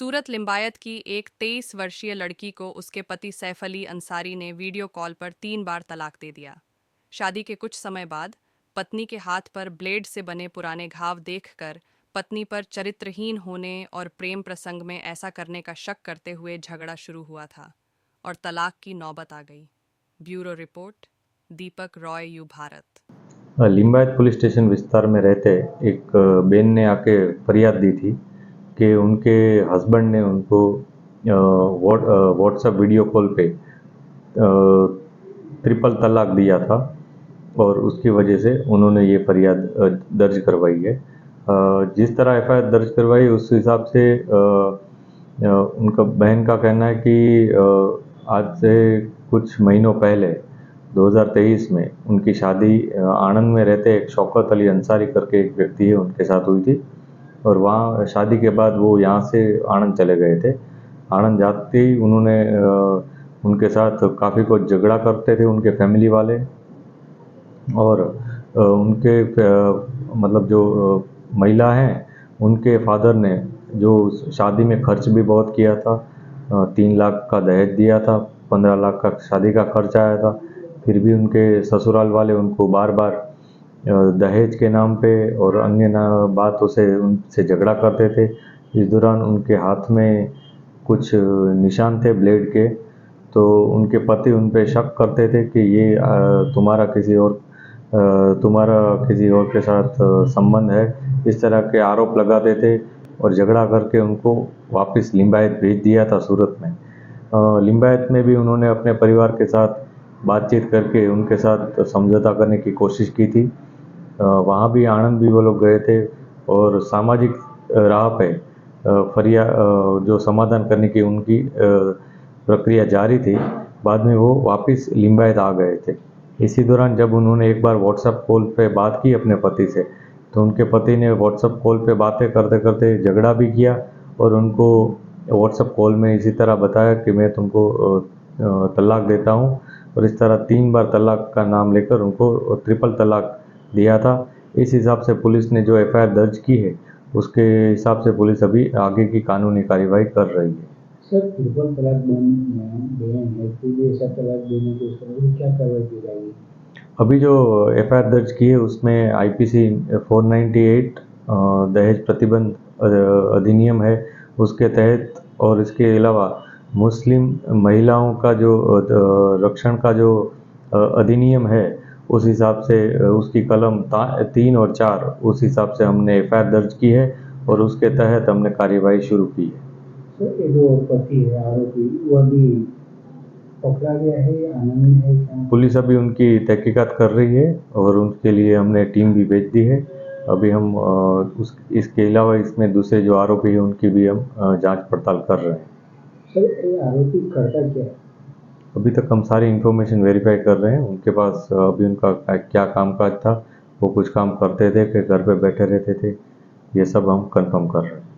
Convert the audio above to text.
सूरत लिंबायत की एक 23 वर्षीय लड़की को उसके पति सैफ अली अंसारी ने वीडियो कॉल पर 3 बार तलाक दे दिया। शादी के कुछ समय बाद पत्नी के हाथ पर ब्लेड से बने पुराने घाव देखकर पत्नी पर चरित्रहीन होने और प्रेम प्रसंग में ऐसा करने का शक करते हुए झगड़ा शुरू हुआ था और तलाक की नौबत आ गई। Bureau report, Deepak Roy, you Bharat. Limbayat police station विस्तार में रहते एक बेन ने आके फरियाद दी थी कि उनके हस्बैंड ने उनको व्हाट्सएप वीडियो कॉल पे ट्रिपल तलाक दिया था और उसकी वजह से उन्होंने ये फरियाद दर्ज करवाई है। जिस तरह एफआईआर दर्ज करवाई उस हिसाब से उनका बहन का कहना है कि आज से कुछ महीनों पहले 2023 में उनकी शादी आणंद में रहते एक शौकत अली अंसारी करके एक व्यक्ति है उनके साथ हुई थी और वहाँ शादी के बाद वो यहाँ से आणंद चले गए थे। आणंद जाते ही उन्होंने उनके साथ काफ़ी कुछ झगड़ा करते थे उनके फैमिली वाले और उनके मतलब जो महिला हैं उनके फादर ने जो शादी में खर्च भी बहुत किया था। 3 लाख का दहेज दिया था, 15 लाख का शादी का खर्च आया था। फिर भी उनके ससुराल वाले उनको बार बार दहेज के नाम पे और अन्य बातों से उनसे झगड़ा करते थे। इस दौरान उनके हाथ में कुछ निशान थे ब्लेड के, तो उनके पति उन पे शक करते थे कि ये तुम्हारा किसी और के साथ संबंध है। इस तरह के आरोप लगाते थे और झगड़ा करके उनको वापस लिंबायत भेज दिया था सूरत में। लिंबायत में भी उन्होंने अपने परिवार के साथ बातचीत करके उनके साथ समझौता करने की कोशिश की थी। वहाँ भी आणंद भी वो लोग गए थे और सामाजिक राह पे जो समाधान करने की उनकी प्रक्रिया जारी थी। बाद में वो वापस लिंबायत आ गए थे। इसी दौरान जब उन्होंने एक बार व्हाट्सएप कॉल पे बात की अपने पति से, तो उनके पति ने व्हाट्सएप कॉल पे बातें करते करते झगड़ा भी किया और उनको व्हाट्सएप कॉल में इसी तरह बताया कि मैं तुमको तलाक देता हूँ और इस तरह 3 बार तलाक का नाम लेकर उनको ट्रिपल तलाक दिया था। इस हिसाब से पुलिस ने जो एफआईआर दर्ज की है उसके हिसाब से पुलिस अभी आगे की कानूनी कार्यवाही कर रही है। सर, ट्रिपल तलाक देना है, कोई भी ऐसा तलाक देने को उसको क्या कार्रवाई की जाएगी? अभी जो एफआईआर दर्ज की है उसमें आईपीसी 498 दहेज प्रतिबंध अधिनियम है उसके तहत, और इसके अलावा मुस्लिम महिलाओं का जो रक्षण का जो अधिनियम है उस हिसाब से उसकी कलम 3 और 4 उस हिसाब से हमने एफआईआर दर्ज की है और उसके तहत हमने कार्यवाही शुरू की है। सर, ये जो पति है आरोपी, वो अभी पकड़ा गया है या आनंद में है क्या? पुलिस अभी उनकी तहकीकात कर रही है और उनके लिए हमने टीम भी भेज दी है। अभी हम इसके अलावा इसमें दूसरे जो आरोपी हैं उनकी भी हम जांच पड़ताल कर रहे हैं। सर, ये आरोपी करता क्या है? अभी तक हम सारी इन्फॉर्मेशन वेरीफाई कर रहे हैं। उनके पास अभी उनका क्या कामकाज था, वो कुछ काम करते थे कि घर पे बैठे रहते थे, ये सब हम कंफर्म कर रहे हैं।